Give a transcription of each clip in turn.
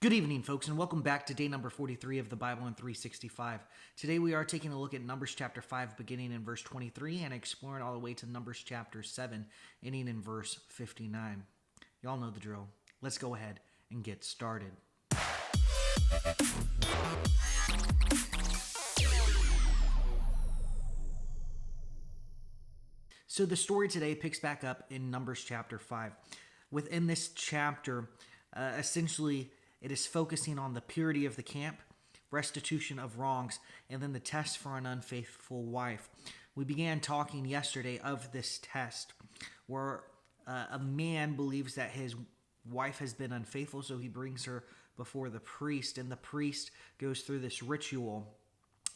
Good evening, folks, and welcome back to day number 43 of the Bible in 365. Today we are taking a look at Numbers chapter 5, beginning in verse 23, and exploring all the way to Numbers chapter 7, ending in verse 59. Y'all know the drill. Let's go ahead and get started. So the story today picks back up in Numbers chapter 5. Within this chapter, essentially, it is focusing on the purity of the camp, restitution of wrongs, and then the test for an unfaithful wife. We began talking yesterday of this test where a man believes that his wife has been unfaithful, so he brings her before the priest, and the priest goes through this ritual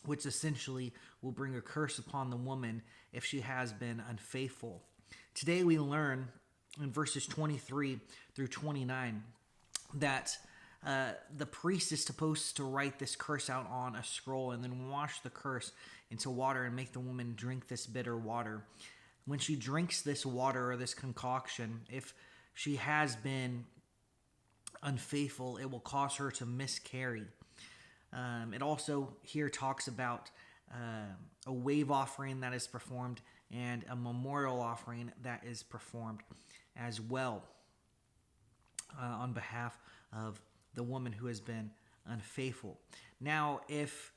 which essentially will bring a curse upon the woman if she has been unfaithful. Today we learn in verses 23 through 29 that the priest is supposed to write this curse out on a scroll and then wash the curse into water and make the woman drink this bitter water. When she drinks this water or this concoction, if she has been unfaithful, it will cause her to miscarry. It also here talks about a wave offering that is performed and a memorial offering that is performed as well on behalf of the woman who has been unfaithful. Now, if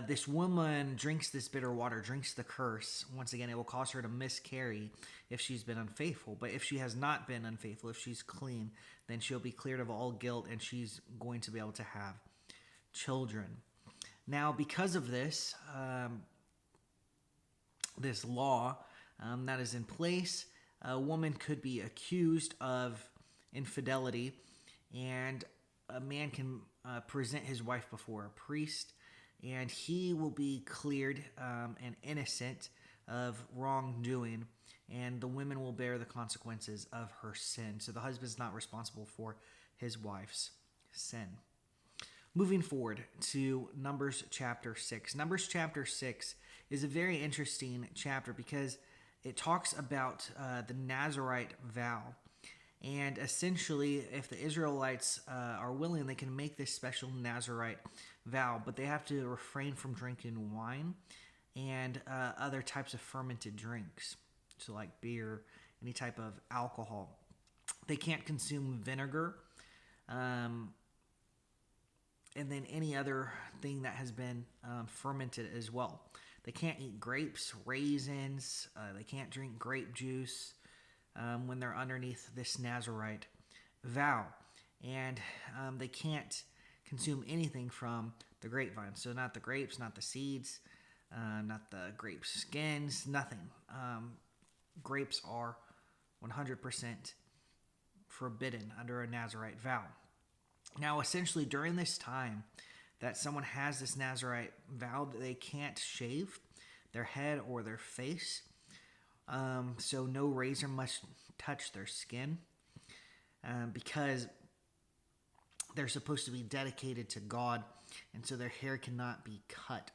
this woman drinks this bitter water, drinks the curse, once again, it will cause her to miscarry if she's been unfaithful. But if she has not been unfaithful, if she's clean, then she'll be cleared of all guilt and she's going to be able to have children. Now, because of this, this law that is in place, a woman could be accused of infidelity, and a man can present his wife before a priest, and he will be cleared and innocent of wrongdoing, and the woman will bear the consequences of her sin. So the husband's not responsible for his wife's sin. Moving forward to Numbers chapter 6. Numbers chapter 6 is a very interesting chapter because it talks about the Nazirite vow. And essentially, if the Israelites are willing, they can make this special Nazirite vow, but they have to refrain from drinking wine and other types of fermented drinks, so like beer, any type of alcohol. They can't consume vinegar, and then any other thing that has been fermented as well. They can't eat grapes, raisins, they can't drink grape juice when they're underneath this Nazirite vow. And they can't consume anything from the grapevine. So not the grapes, not the seeds, not the grape skins, nothing. Grapes are 100% forbidden under a Nazirite vow. Now, essentially, during this time that someone has this Nazirite vow, they can't shave their head or their face. So no razor must touch their skin because they're supposed to be dedicated to God, and so their hair cannot be cut.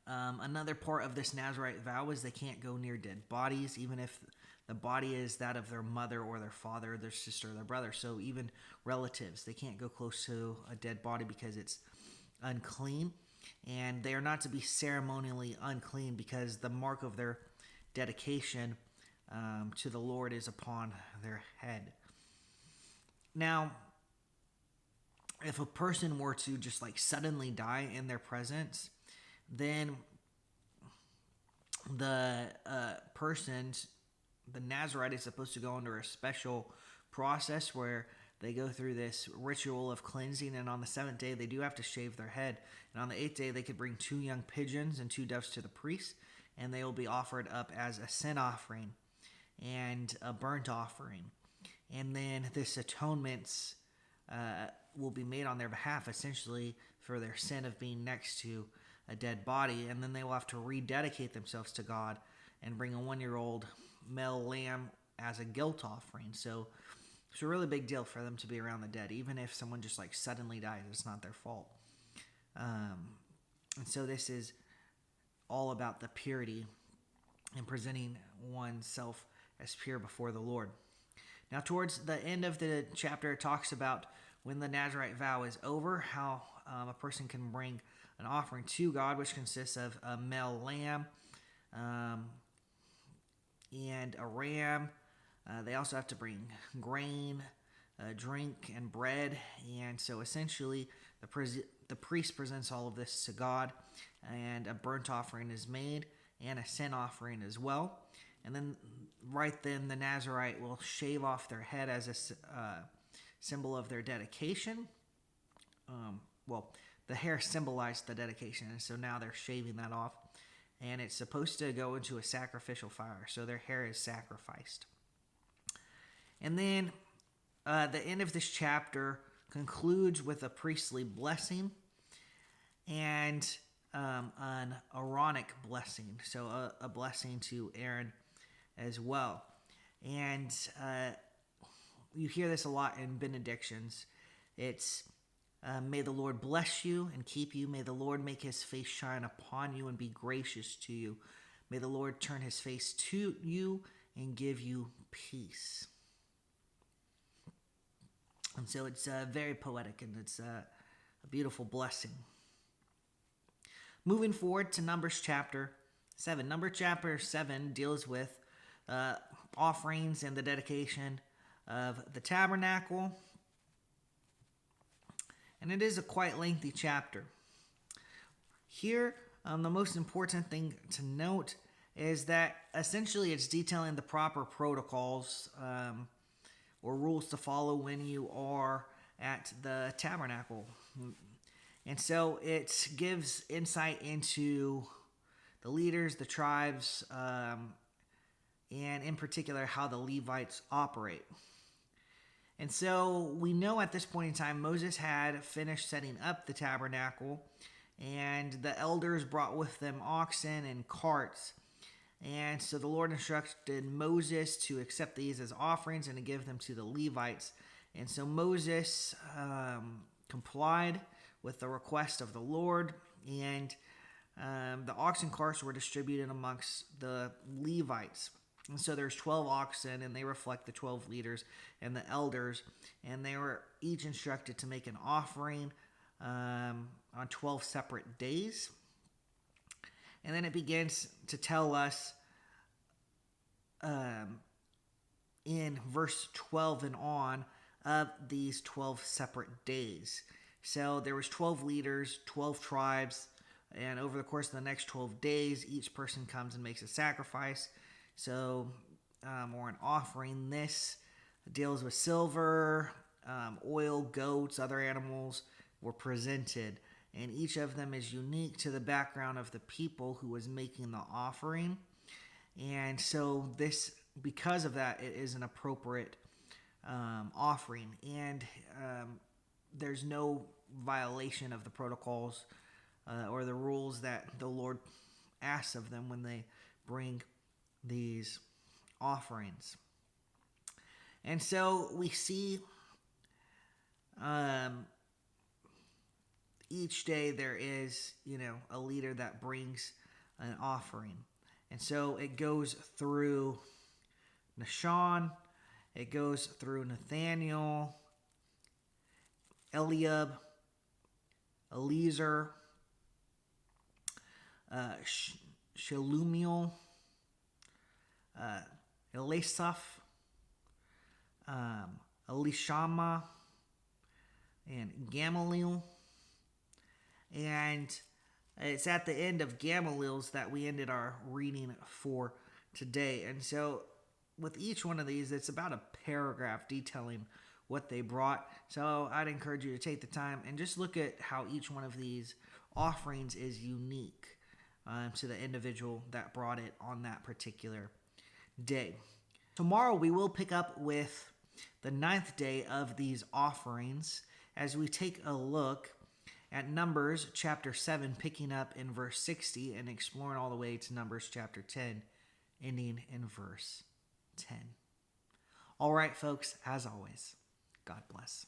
Another part of this Nazirite vow is they can't go near dead bodies, even if the body is that of their mother or their father, their sister, or their brother. So even relatives, they can't go close to a dead body because it's unclean. And they are not to be ceremonially unclean because the mark of their dedication to the Lord is upon their head. Now, if a person were to just like suddenly die in their presence, then the Nazirite is supposed to go under a special process where they go through this ritual of cleansing, and on the 7th day they do have to shave their head, and on the 8th day they could bring 2 young pigeons and 2 doves to the priest, and they will be offered up as a sin offering and a burnt offering, and then this atonement will be made on their behalf, essentially for their sin of being next to a dead body, and then they will have to rededicate themselves to God and bring a 1-year-old male lamb as a guilt offering. So it's a really big deal for them to be around the dead, even if someone just like suddenly dies. It's not their fault. And so this is all about the purity and presenting oneself as pure before the Lord. Now, towards the end of the chapter, it talks about when the Nazarite vow is over, how a person can bring an offering to God, which consists of a male lamb and a ram. They also have to bring grain, drink, and bread. And so essentially, the priest presents all of this to God, and a burnt offering is made, and a sin offering as well. And then, right then, the Nazarite will shave off their head as a symbol of their dedication. The hair symbolized the dedication, and so now they're shaving that off. And it's supposed to go into a sacrificial fire, so their hair is sacrificed. And then the end of this chapter concludes with a priestly blessing and an Aaronic blessing, so a blessing to Aaron as well. And you hear this a lot in benedictions. It's may the Lord bless you and keep you. May the Lord make his face shine upon you and be gracious to you. May the Lord turn his face to you and give you peace. And so it's very poetic, and it's a beautiful blessing. Moving forward to Numbers chapter 7. Numbers chapter 7 deals with offerings and the dedication of the tabernacle. And it is a quite lengthy chapter. Here, the most important thing to note is that essentially it's detailing the proper protocols or rules to follow when you are at the tabernacle. And so it gives insight into the leaders, the tribes, and in particular how the Levites operate. And so we know at this point in time, Moses had finished setting up the tabernacle, and the elders brought with them oxen and carts. And so the Lord instructed Moses to accept these as offerings and to give them to the Levites. And so Moses complied with the request of the Lord, and the oxen carts were distributed amongst the Levites. And so there's 12 oxen, and they reflect the 12 leaders and the elders, and they were each instructed to make an offering on 12 separate days. And then it begins to tell us in verse 12 and on of these 12 separate days. So there was 12 leaders, 12 tribes, and over the course of the next 12 days, each person comes and makes a sacrifice. So, or an offering. This deals with silver, oil, goats, other animals were presented. And each of them is unique to the background of the people who was making the offering. And so this, because of that, it is an appropriate offering. And there's no violation of the protocols or the rules that the Lord asks of them when they bring these offerings. And so we see each day there is, a leader that brings an offering. And so it goes through Nahshon, it goes through Nathaniel, Eliab, Eliezer, Shelumiel, Elisaph, Elishama, and Gamaliel. And it's at the end of Gamaliel's that we ended our reading for today. And so with each one of these, it's about a paragraph detailing what they brought. So I'd encourage you to take the time and just look at how each one of these offerings is unique to the individual that brought it on that particular day. Tomorrow we will pick up with the 9th day of these offerings as we take a look at Numbers chapter 7, picking up in verse 60 and exploring all the way to Numbers chapter 10, ending in verse 10. All right, folks, as always, God bless.